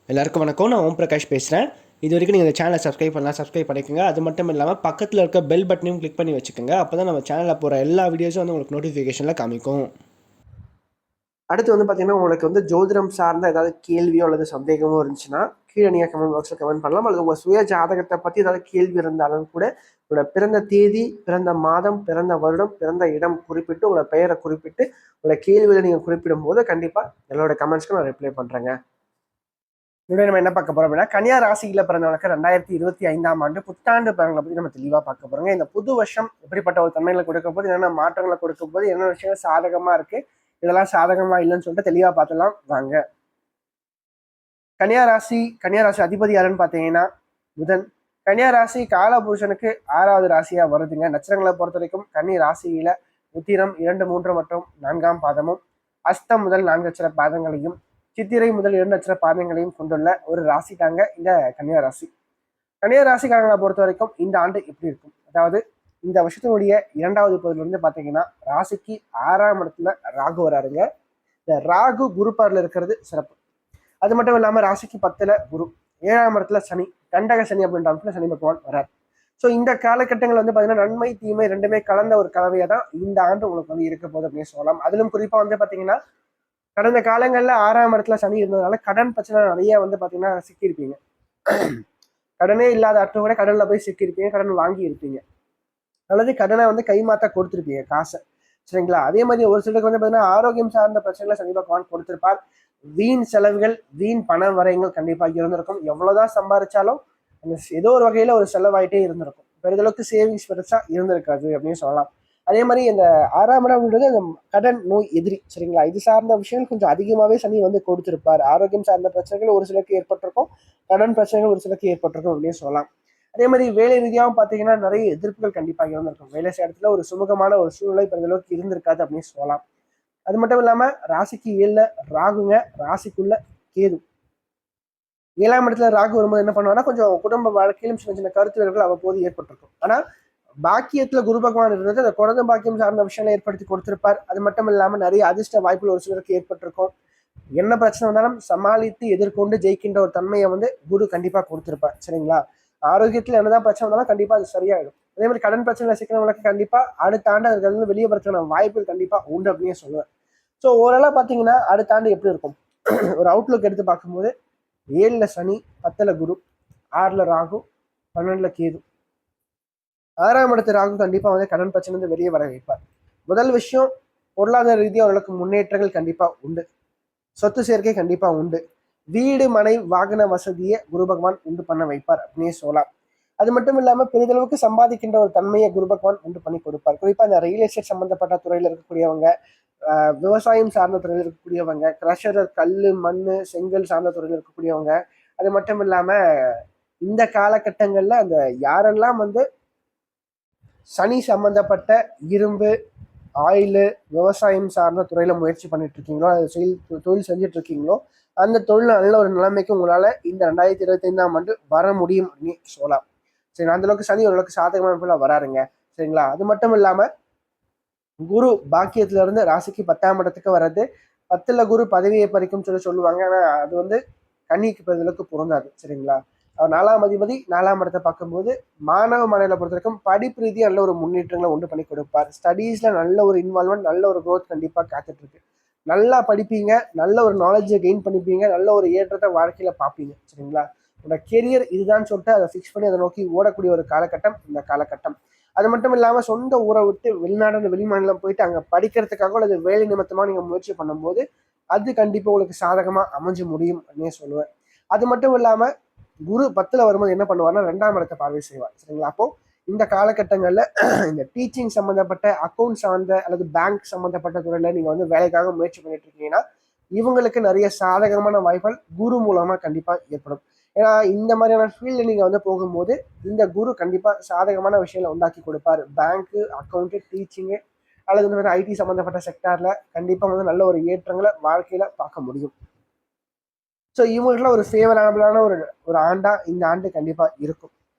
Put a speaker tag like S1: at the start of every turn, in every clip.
S1: எல்லாருக்கும் வணக்கம். நான் ஓம் பிரகாஷ் பேசுகிறேன். இது வரைக்கும் நீங்கள் இந்த சேனலை சப்ஸ்கிரைப் பண்ணலாம், சப்ஸ்கிரைப் பண்ணிக்கோங்க. அது மட்டும் இல்லாமல் பக்கத்தில் இருக்க பெல் பட்டனையும் கிளிக் பண்ணி வச்சுக்கோங்க. அப்போ தான் நம்ம சேனலில் போகிற எல்லா வீடியோஸும் வந்து உங்களுக்கு நோட்டிஃபிகேஷனில் காமிக்கும். அடுத்து வந்து பார்த்தீங்கன்னா, உங்களுக்கு வந்து ஜோதிடம் சார்ந்த ஏதாவது கேள்வியோ அல்லது சந்தேகமோ இருந்துச்சுன்னா கீழே நீங்கள் கமெண்ட் பாக்ஸில் கமெண்ட் பண்ணலாம். அல்லது உங்கள் சுய ஜாதகத்தை பற்றி ஏதாவது கேள்வி இருந்தாலும் கூட உங்களோட பிறந்த தேதி, பிறந்த மாதம், பிறந்த வருடம், பிறந்த இடம் குறிப்பிட்டு உங்களோட பெயரை குறிப்பிட்டு உங்களோட கேள்வியை நீங்கள் குறிப்பிடும் போது கண்டிப்பாக என்னோட கமெண்ட்ஸ்க்கு நான் ரிப்ளை பண்ணுறேங்க. இதோட நம்ம என்ன பார்க்க போறோம் அப்படின்னா, கன்னியா ராசியில பிறந்தவனுக்கு 2025ஆம் ஆண்டு புத்தாண்டு பலன்களை பத்தி நம்ம தெளிவா பார்க்க போறோங்க. இந்த புது வருஷம் எப்படிப்பட்ட ஒரு தன்மைகளை கொடுக்க போது, என்னென்ன மாற்றங்களை கொடுக்க போது, என்ன விஷயம் சாதகமா இருக்கு, இதெல்லாம் சாதகமா இல்லைன்னு சொல்லிட்டு தெளிவா பார்த்துலாம் வாங்க. கன்னியா ராசி அதிபதி யாருன்னு பார்த்தீங்கன்னா புதன். கன்னியா ராசி காலபுருஷனுக்கு 6வது ராசியா வருதுங்க. நட்சத்திரங்களை பொறுத்த வரைக்கும் கன்னி ராசியில உத்திரம் 2, 3 மற்றும் 4ஆம் பாதமும், அஸ்தம் முதல் 4 அட்சர பாதங்களையும், சித்திரை முதல் 2 அட்சர பாதங்களையும் கொண்டுள்ள ஒரு ராசி தாங்க இந்த கன்னியா ராசி. கன்னியா ராசிக்காரங்களை பொறுத்த வரைக்கும் இந்த ஆண்டு எப்படி இருக்கும், அதாவது இந்த வருஷத்தினுடைய 2வது பகுதியிலிருந்து பார்த்தீங்கன்னா ராசிக்கு 6ஆம் இடத்துல ராகு வராருங்க. இந்த ராகு குரு பார்வையில் இருக்கிறது சிறப்பு. அது மட்டும் இல்லாமல் ராசிக்கு 10ல குரு, 7ஆம் இடத்துல சனி, கண்டக சனி அப்படின்ற இடத்துல சனி பகவான் வரார். ஸோ இந்த காலகட்டங்கள் வந்து பார்த்தீங்கன்னா நன்மை தீமை ரெண்டுமே கலந்த ஒரு கலவையை தான் இந்த ஆண்டு உங்களுக்கு வந்து இருக்க போகுது அப்படின்னு சொல்லலாம். அதிலும் குறிப்பாக வந்து பார்த்தீங்கன்னா கடந்த காலங்களில் 6ஆம் இடத்துல சனி இருந்ததுனால கடன் பிரச்சனை நிறைய வந்து பார்த்தீங்கன்னா சிக்கியிருப்பீங்க. கடனே இல்லாத அர்த்தம் கூட கடனில் போய் சிக்கியிருப்பீங்க, கடன் வாங்கி இருப்பீங்க, அல்லது கடனை வந்து கைமாத்த கொடுத்துருப்பீங்க காசை. சரிங்களா? அதே மாதிரி ஒரு சிலருக்கு வந்து பார்த்தீங்கன்னா ஆரோக்கியம் சார்ந்த பிரச்சனைகளை சனி பகவான் கொடுத்திருப்பார். வீண் செலவுகள், வீண் பண வரையங்கள் கண்டிப்பாக இருந்திருக்கும். எவ்வளவுதான் சம்பாதிச்சாலும் அந்த ஏதோ ஒரு வகையில ஒரு செலவாயிட்டே இருந்திருக்கும். பெரிதளவுக்கு சேவிங்ஸ் பெருசா இருந்திருக்காது அப்படின்னு சொல்லலாம். அதே மாதிரி இந்த 6ஆம் இடம்ன்றது அந்த கடன் நோய் எதிரி. சரிங்களா? இது சார்ந்த விஷயங்கள் கொஞ்சம் அதிகமாகவே சனி வந்து கொடுத்திருப்பார். ஆரோக்கியம் சார்ந்த பிரச்சனைகள் ஒரு சிலருக்கு ஏற்பட்டிருக்கும், கடன் பிரச்சனைகள் ஒரு சிலருக்கு ஏற்பட்டிருக்கும் அப்படின்னு சொல்லலாம். அதே மாதிரி வேலை ரீதியாகவும் பார்த்தீங்கன்னா நிறைய எதிர்ப்புகள் கண்டிப்பாக இருந்திருக்கும். வேலை செய்ய இடத்துல ஒரு சுமூகமான ஒரு சூழ்நிலை பெரிதளவுக்கு இருந்திருக்காது அப்படின்னு சொல்லலாம். அது மட்டும் இல்லாம ராசிக்கு 7ல ராகுங்க, ராசிக்குள்ள கேது. 7ஆம் இடத்துல ராகு வரும்போது என்ன பண்ணுவாங்கன்னா கொஞ்சம் குடும்ப வாழ்க்கையிலும் சின்ன சின்ன கருத்து வேறுகள் அவ்வப்போது ஏற்பட்டிருக்கும். ஆனா பாக்கியத்துல குரு பகவான் இருந்தது அந்த குழந்தை பாக்கியம் சார்ந்த விஷயங்களை ஏற்படுத்தி கொடுத்திருப்பார். அது மட்டும் இல்லாம நிறைய அதிர்ஷ்ட வாய்ப்புகள் ஒரு சிலருக்கு ஏற்பட்டிருக்கும். என்ன பிரச்சனை வந்தாலும் சமாளித்து எதிர்கொண்டு ஜெயிக்கின்ற ஒரு தன்மையை வந்து குரு கண்டிப்பா கொடுத்திருப்பார். சரிங்களா? ஆரோக்கியத்துல என்னதான் பிரச்சனை வந்தாலும் கண்டிப்பா அது சரியாயிடும். அதே மாதிரி கடன் பிரச்சனை சிக்கிறவங்களுக்கு கண்டிப்பா அடுத்த ஆண்டு அதுல இருந்து வெளியே வரதுக்கான வாய்ப்புகள் கண்டிப்பா உண்டு அப்படின்னு சொல்லுவேன். ஸோ ஓரளவு பார்த்தீங்கன்னா அடுத்த ஆண்டு எப்படி இருக்கும் ஒரு அவுட்லுக் எடுத்து பார்க்கும்போது 7ல சனி, 10ல குரு, 6ல ராகு, 12ல கேது. 6ஆம் இடத்து ராகு கண்டிப்பா வந்து கடன் பிரச்சனை வந்து வெளியே வர வைப்பார். முதல் விஷயம், பொருளாதார ரீதியாக அவர்களுக்கு முன்னேற்றங்கள் கண்டிப்பா உண்டு. சொத்து சேர்க்கை கண்டிப்பா உண்டு. வீடு மனை வாகன வசதியை குரு பகவான் உண்டு பண்ண வைப்பார் அப்படின்னே சொல்லலாம். அது மட்டும் இல்லாம பெரிதளவுக்கு சம்பாதிக்கின்ற ஒரு தன்மையை குரு பகவான் உண்டு பண்ணி கொடுப்பார். குறிப்பா இந்த ரியல் எஸ்டேட் சம்பந்தப்பட்ட துறையில இருக்கக்கூடியவங்க, விவசாயம் சார்ந்த துறையில் இருக்கக்கூடியவங்க, கிரஷரர், கல், மண், செங்கல் சார்ந்த துறையில் இருக்கக்கூடியவங்க, அது மட்டும் இல்லாம இந்த காலகட்டங்கள்ல அந்த யாரெல்லாம் வந்து சனி சம்பந்தப்பட்ட இரும்பு, ஆயிலு, விவசாயம் சார்ந்த துறையில முயற்சி பண்ணிட்டு இருக்கீங்களோ, அது தொழில் செஞ்சுட்டு இருக்கீங்களோ, அந்த தொழில் நல்ல ஒரு நிலைமைக்கு உங்களால இந்த 2025ஆம் ஆண்டு வர முடியும் அப்படின்னு சொல்லலாம். சரி, அந்த அளவுக்கு சனி ஓரளவுக்கு சாதகமான வராருங்க. சரிங்களா? அது மட்டும் இல்லாம குரு பாக்கியத்துல இருந்து ராசிக்கு 10ஆம் இடத்துக்கு வர்றது, 10ல குரு பதவியை பறிக்கும் சொல்லுவாங்க. ஆனா அது வந்து கன்னிக்கு பெறுதலுக்கு பொருந்தாது. சரிங்களா? அவர் 4ஆம் அதிபதி 4ஆம் இடத்தை பார்க்கும்போது மாணவ மாணவிகளை பொறுத்த வரைக்கும் படிப்பு ரீதியாக நல்ல ஒரு முன்னேற்றங்களை உண்டு பண்ணி கொடுப்பார். ஸ்டடீஸ்ல நல்ல ஒரு இன்வால்மெண்ட், நல்ல ஒரு க்ரோத் கண்டிப்பா காத்துட்டு இருக்கு. நல்லா படிப்பீங்க, நல்ல ஒரு நாலேஜை கெயின் பண்ணிப்பீங்க, நல்ல ஒரு ஏற்றத்தை வாழ்க்கையில பார்ப்பீங்க. சரிங்களா? உங்களோட கெரியர் இதுதான் சொல்லிட்டு அதை ஃபிக்ஸ் பண்ணி அதை நோக்கி ஓடக்கூடிய ஒரு காலகட்டம் இந்த காலகட்டம். அது மட்டும் இல்லாம சொந்த ஊரை விட்டு வெளிநாடு வெளிமாநிலம் போயிட்டு அங்க படிக்கிறதுக்காக அல்லது வேலை நிமித்தமா நீங்க முயற்சி பண்ணும்போது அது கண்டிப்பா உங்களுக்கு சாதகமா அமைஞ்சு முடியும் அப்படின்னு சொல்லுவேன். அது மட்டும் இல்லாம குரு 10ல வரும்போது என்ன பண்ணுவார்னா 2ஆம் இடத்தை பார்வை செய்வார். சரிங்களா? அப்போ இந்த காலகட்டங்கள்ல இந்த டீச்சிங் சம்பந்தப்பட்ட அக்கௌண்ட் சார்ந்த அல்லது பேங்க் சம்பந்தப்பட்ட துறையில நீங்க வந்து வேலைக்காக முயற்சி பண்ணிட்டு இருக்கீங்கன்னா இவங்களுக்கு நிறைய சாதகமான வாய்ப்புகள் குரு மூலமா கண்டிப்பா ஏற்படும். ஏன்னா இந்த மாதிரியான ஃபீல்டு நீங்க வந்து போகும்போது இந்த குரு கண்டிப்பா சாதகமான விஷயங்களை உண்டாக்கி கொடுப்பாரு. பேங்க்கு, அக்கௌண்ட், டீச்சிங்கு அல்லது இந்த மாதிரி ஐடி சம்பந்தப்பட்ட செக்டார்ல கண்டிப்பா வந்து நல்ல ஒரு ஏற்றங்களை வாழ்க்கையில பார்க்க முடியும். ஸோ இவங்களுக்குலாம் ஒரு ஃபேவரபிளான ஒரு ஒரு ஆண்டா இந்த ஆண்டு கண்டிப்பா இருக்கும்.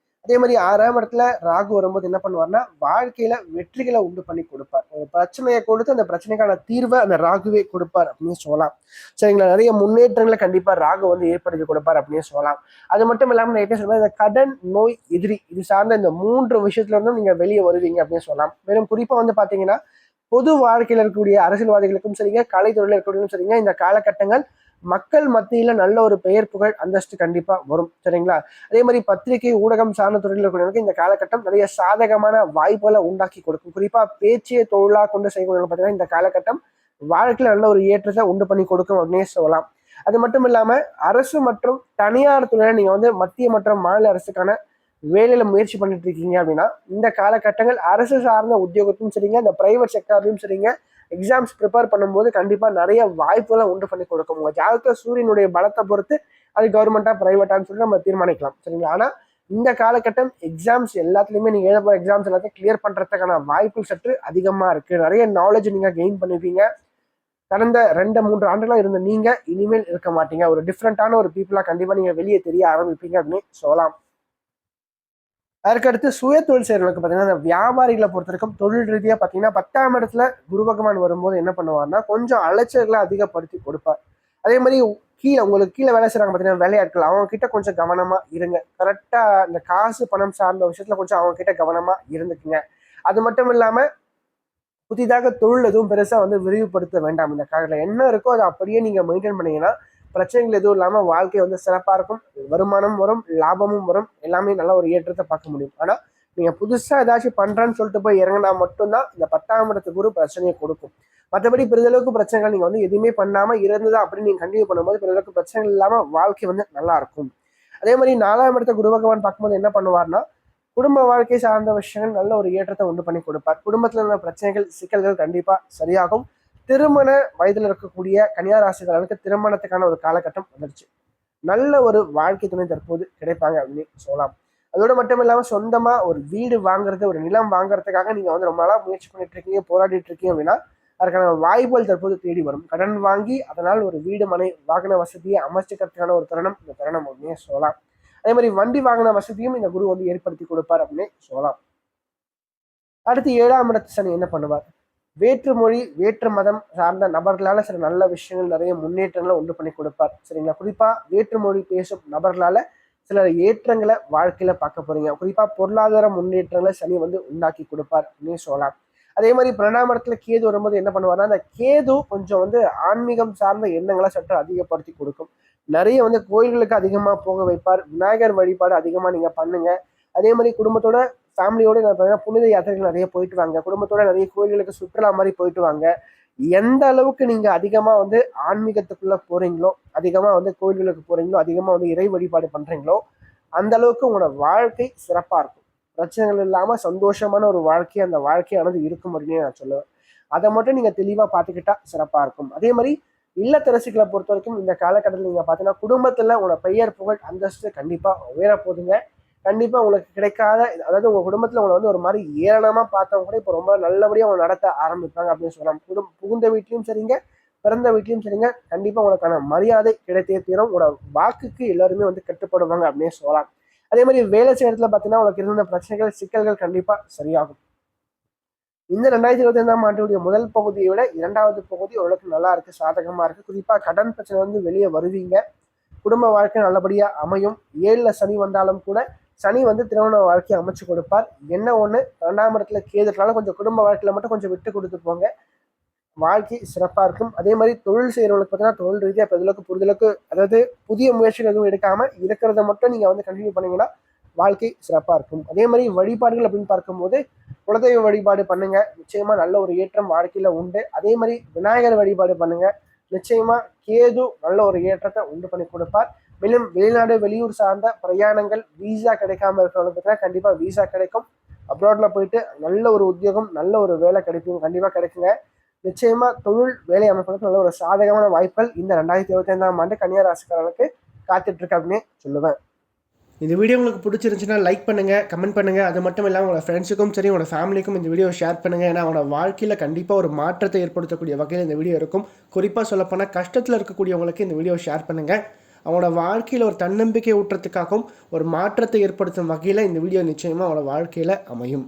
S1: அதே மாதிரி 6ஆம் இடத்துல ராகு வரும்போது என்ன பண்ணுவார்னா வாழ்க்கையில வெற்றிகளை உண்டு பண்ணி கொடுப்பார். ஒரு பிரச்சனையை கொடுத்து அந்த பிரச்சனைக்கான தீர்வை அந்த ராகுவே கொடுப்பார் அப்படின்னு சொல்லலாம். சரிங்களா? நிறைய முன்னேற்றங்களை கண்டிப்பா ராகு வந்து ஏற்படுத்தி கொடுப்பார் அப்படின்னு சொல்லலாம். அது மட்டும் இல்லாம நான் எப்படி சொல்றேன், இந்த கடன், நோய், எதிரி இது சார்ந்த இந்த 3 விஷயத்துல இருந்தும் நீங்க வெளியே வருவீங்க அப்படின்னு சொல்லலாம். மேலும் குறிப்பா வந்து பாத்தீங்கன்னா பொது வாழ்க்கையில் இருக்கக்கூடிய அரசியல்வாதிகளுக்கும் சரிங்க, கலைத்துறையில் இருக்கக்கூடியவங்களும் சரிங்க, இந்த காலகட்டங்கள் மக்கள் மத்தியில நல்ல ஒரு பெயர் புகழ் அந்தஸ்து கண்டிப்பா வரும். சரிங்களா? அதே மாதிரி பத்திரிகை ஊடகம் சார்ந்த துறையில் இருக்கக்கூடியவங்களுக்கு இந்த காலகட்டம் நிறைய சாதகமான வாய்ப்புகளை உண்டாக்கி கொடுக்கும். குறிப்பா பேச்சிய தொழிலா கொண்டு செய்யக்கூடிய பார்த்தீங்கன்னா இந்த காலகட்டம் வாழ்க்கையில நல்ல ஒரு ஏற்றத்தை உண்டு பண்ணி கொடுக்கும் அப்படின்னே சொல்லலாம். அது மட்டும் இல்லாம அரசு மற்றும் தனியார் துறையில நீங்க வந்து மத்திய மற்றும் மாநில அரசுக்கான வேலையில முயற்சி பண்ணிட்டு இருக்கீங்க அப்படின்னா இந்த காலகட்டங்கள் அரசு சார்ந்த உத்தியோகத்தையும் சரிங்க, இந்த பிரைவேட் செக்டார்லையும் சரிங்க, எக்ஸாம்ஸ் ப்ரிப்பேர் பண்ணும்போது கண்டிப்பா நிறைய வாய்ப்புகளை உண்டு பண்ணி கொடுக்கும். உங்க ஜாதகத்துல சூரியனுடைய பலத்தை பொறுத்து அது கவர்மெண்டா பிரைவேட்டான்னு சொல்லி நம்ம தீர்மானிக்கலாம். சரிங்களா? ஆனா இந்த காலகட்டம் எக்ஸாம்ஸ் எல்லாத்துலயுமே நீங்க எழுத போற எக்ஸாம்ஸ் எல்லாத்தையும் கிளியர் பண்றதுக்கான வாய்ப்பு சற்று அதிகமா இருக்கு. நிறைய நாலேஜ் நீங்க கெயின் பண்ணுவீங்க. கடந்த 2-3 ஆண்டுகளா இருந்த நீங்க இனிமேல் இருக்க மாட்டீங்க. ஒரு டிஃப்ரெண்டான ஒரு பீப்புளா கண்டிப்பா நீங்க வெளியே தெரிய ஆரம்பிப்பீங்க அப்படின்னு சொல்லலாம். அதற்கடுத்து சுய தொழில் செய்யறவங்களுக்கு பார்த்தீங்கன்னா இந்த வியாபாரிகளை பொறுத்த வரைக்கும் தொழில் ரீதியா பார்த்தீங்கன்னா 10ஆம் இடத்துல குரு பகவான் வரும்போது என்ன பண்ணுவார்னா கொஞ்சம் அலைச்சல்களை அதிகப்படுத்தி கொடுப்பார். அதே மாதிரி உங்களுக்கு கீழே வேலை செய்யறாங்க பார்த்தீங்கன்னா வேலையாட்கள், அவங்க கிட்ட கொஞ்சம் கவனமா இருங்க. கரெக்டா இந்த காசு பணம் சார்ந்த விஷயத்துல கொஞ்சம் அவங்க கிட்ட கவனமா இருந்துக்குங்க. அது மட்டும் இல்லாம புதிதாக தொழில் எதுவும் பெருசா வந்து விரிவுபடுத்த வேண்டாம். இந்த காலத்துல என்ன இருக்கோ அதை அப்படியே நீங்க மெயின்டைன் பண்ணீங்கன்னா பிரச்சனைகள் எதுவும் இல்லாம வாழ்க்கை வந்து சிறப்பா இருக்கும். வருமானம் வரும், லாபமும் வரும், எல்லாமே நல்ல ஒரு ஏற்றத்தை பார்க்க முடியும். ஆனா நீங்க புதுசா ஏதாச்சும் பண்றேன்னு சொல்லிட்டு போய் இறங்கினா மட்டும்தான் இந்த 10ஆம் இடத்து குரு பிரச்சனையை கொடுக்கும். மற்றபடி பெரிதளவுக்கு பிரச்சனைகள் நீங்க வந்து எதுவுமே பண்ணாம இருந்ததா அப்படின்னு நீங்க கண்டினியூ பண்ணும்போது பெரிதளவுக்கு பிரச்சனைகள் இல்லாம வாழ்க்கை வந்து நல்லா இருக்கும். அதே மாதிரி 4ஆம் இடத்த குரு பகவான் பார்க்கும்போது என்ன பண்ணுவார்னா குடும்ப வாழ்க்கை சார்ந்த விஷயங்கள் நல்ல ஒரு ஏற்றத்தை உண்டு பண்ணி கொடுப்பார். குடும்பத்துல இருந்த பிரச்சனைகள், சிக்கல்கள் கண்டிப்பா சரியாகும். திருமண வயதுல இருக்கக்கூடிய கன்னியா ராசிக்காரர்களுக்கு திருமணத்துக்கான ஒரு காலகட்டம் வந்துருச்சு. நல்ல ஒரு வாழ்க்கை துணை தற்போது கிடைப்பாங்க அப்படின்னு சொல்லலாம். அதோட மட்டும் இல்லாம சொந்தமா ஒரு வீடு வாங்குறது, ஒரு நிலம் வாங்குறதுக்காக நீங்க வந்து ரொம்ப நாளா முயற்சி பண்ணிட்டு இருக்கீங்க, போராடிட்டு இருக்கீங்க அப்படின்னா அதுக்கான வாய்ப்புகள் தற்போது தேடி வரும். கடன் வாங்கி அதனால் ஒரு வீடு, மனை, வாகன வசதியை அமைச்சுக்கிறதுக்கான ஒரு தருணம் இந்த தருணம் அப்படின்னு சொல்லலாம். அதே மாதிரி வண்டி வாகன வசதியும் இந்த குரு வந்து ஏற்படுத்தி கொடுப்பார் அப்படின்னு சொல்லலாம். அடுத்து 7ஆம் இடத்து சனி என்ன பண்ணுவார்? வேற்று மொழி, வேற்று மதம் சார்ந்த நபர்களால சில நல்ல விஷயங்கள், நிறைய முன்னேற்றங்களை உண்டு பண்ணி கொடுப்பார். சரிங்களா? குறிப்பா வேற்று மொழி பேசும் நபர்களால சில ஏற்றங்களை வாழ்க்கையில பார்க்க போறீங்க. குறிப்பா பொருளாதார முன்னேற்றங்களை சனி வந்து உண்டாக்கி கொடுப்பார் அப்படின்னு சொல்லலாம். அதே மாதிரி 12ஆம் இடத்துல கேது வரும்போது என்ன பண்ணுவார்னா அந்த கேது கொஞ்சம் வந்து ஆன்மீகம் சார்ந்த எண்ணங்களை சற்று அதிகப்படுத்தி கொடுக்கும். நிறைய வந்து கோயில்களுக்கு அதிகமா போக வைப்பார். விநாயகர் வழிபாடு அதிகமா நீங்க பண்ணுங்க. அதே மாதிரி குடும்பத்தோட ஃபேமிலியோட பார்த்தீங்கன்னா புனித யாத்திரைகள் நிறைய போயிட்டு வாங்க. குடும்பத்தோட நிறைய கோயில்களுக்கு சுற்றுலா மாதிரி போயிட்டு வாங்க. எந்த அளவுக்கு நீங்க அதிகமா வந்து ஆன்மீகத்துக்குள்ள போறீங்களோ, அதிகமா வந்து கோயில்களுக்கு போறீங்களோ, அதிகமா வந்து இறை வழிபாடு பண்றீங்களோ, அந்த அளவுக்கு உங்களோட வாழ்க்கை சிறப்பா இருக்கும். பிரச்சனைகள் இல்லாம சந்தோஷமான ஒரு வாழ்க்கை அந்த வாழ்க்கையானது இருக்கும் அப்படின்னு நான் சொல்லுவேன். அதை மட்டும் நீங்க தெளிவா பார்த்துக்கிட்டா சிறப்பா இருக்கும். அதே மாதிரி இல்லத்தரசிகளை பொறுத்த வரைக்கும் இந்த காலகட்டத்தில் நீங்க பார்த்தீங்கன்னா குடும்பத்துல உங்களோட பெயர் புகழ் அந்தஸ்து கண்டிப்பா உயர போதுங்க. கண்டிப்பா உங்களுக்கு கிடைக்காத, அதாவது உங்க குடும்பத்துல உங்களை வந்து ஒரு மாதிரி ஏளனமா பார்த்தவங்க கூட இப்ப ரொம்ப நல்லபடியா அவங்க நடத்த ஆரம்பிப்பாங்க அப்படின்னு சொல்லலாம். புகுந்த வீட்லயும் சரிங்க, பிறந்த வீட்லயும் சரிங்க, கண்டிப்பா உங்களுக்கான மரியாதை கிடைத்தே தீரும். உங்களோட வாக்குக்கு எல்லாருமே வந்து கட்டுப்படுவாங்க அப்படின்னு சொல்லலாம். அதே மாதிரி வேலை செய்யற இடத்துல பாத்தீங்கன்னா உங்களுக்கு இருந்த பிரச்சனைகள், சிக்கல்கள் கண்டிப்பா சரியாகும். இந்த 2025ஆம் ஆண்டுடைய முதல் பகுதியை விட 2வது பகுதி ஓரளவுக்கு நல்லா இருக்கு, சாதகமா இருக்கு. குறிப்பா கடன் பிரச்சனை வந்து வெளியே வருவீங்க. குடும்ப வாழ்க்கை நல்லபடியா அமையும். 7ல சனி வந்தாலும் கூட சனி வந்து திருமண வாழ்க்கையை அமைச்சு கொடுப்பார். என்ன ஒண்ணு 2ஆம் இடத்துல கேதுனால கொஞ்சம் குடும்ப வாழ்க்கையில மட்டும் கொஞ்சம் விட்டு கொடுத்து போங்க. வாழ்க்கை சிறப்பா இருக்கும். அதே மாதிரி தொழில் செய்யறவங்களுக்கு பார்த்தீங்கன்னா தொழில் ரீதியா பெருதளவுக்கு புரிதலுக்கு, அதாவது புதிய முயற்சிகள் எதுவும் எடுக்காம இருக்கிறத மட்டும் நீங்க வந்து கண்டினியூ பண்ணீங்கன்னா வாழ்க்கை சிறப்பா இருக்கும். அதே மாதிரி வழிபாடுகள் அப்படின்னு பார்க்கும்போது குலதெய்வ வழிபாடு பண்ணுங்க. நிச்சயமா நல்ல ஒரு ஏற்றம் வாழ்க்கையில உண்டு. அதே மாதிரி விநாயகர் வழிபாடு பண்ணுங்க. நிச்சயமா கேது நல்ல ஒரு ஏற்றத்தை உண்டு பண்ணி கொடுப்பார். மேலும் வெளிநாடு, வெளியூர் சார்ந்த பிரயாணங்கள், வீசா கிடைக்காம இருக்கிறவங்களுக்கு கண்டிப்பா வீசா கிடைக்கும். அப்ராட்ல போயிட்டு நல்ல ஒரு உத்தியோகம், நல்ல ஒரு வேலை கிடைக்கும், கண்டிப்பா கிடைக்குங்க. நிச்சயமா தொழில் வேலை அமைப்புகளுக்கு நல்ல ஒரு சாதகமான வாய்ப்புகள் இந்த 2025ஆம் ஆண்டு கன்னியா ராசிக்காரர்களுக்கு காத்துட்டு இருக்கு அப்படின்னு சொல்லுவேன். இந்த வீடியோ உங்களுக்கு பிடிச்சிருந்துச்சுன்னா லைக் பண்ணுங்க, கமெண்ட் பண்ணுங்க. அது மட்டும் இல்லாமல் உங்களோட ஃப்ரெண்ட்ஸுக்கும் சரி, உங்களோட ஃபேமிலிக்கும் இந்த வீடியோ ஷேர் பண்ணுங்க. ஏன்னா அவங்களோட வாழ்க்கையில் கண்டிப்பாக ஒரு மாற்றத்தை ஏற்படுத்தக்கூடிய வகையில் இந்த வீடியோ இருக்கும். குறிப்பாக சொல்லப்போனால் கஷ்டத்தில் இருக்கக்கூடியவங்களுக்கு இந்த வீடியோ ஷேர் பண்ணுங்க. அவனோட வாழ்க்கையில் ஒரு தன்னம்பிக்கை ஊட்டுறதுக்காகவும் ஒரு மாற்றத்தை ஏற்படுத்தும் வகையில் இந்த வீடியோ நிச்சயமாக அவனோட வாழ்க்கையில் அமையும்.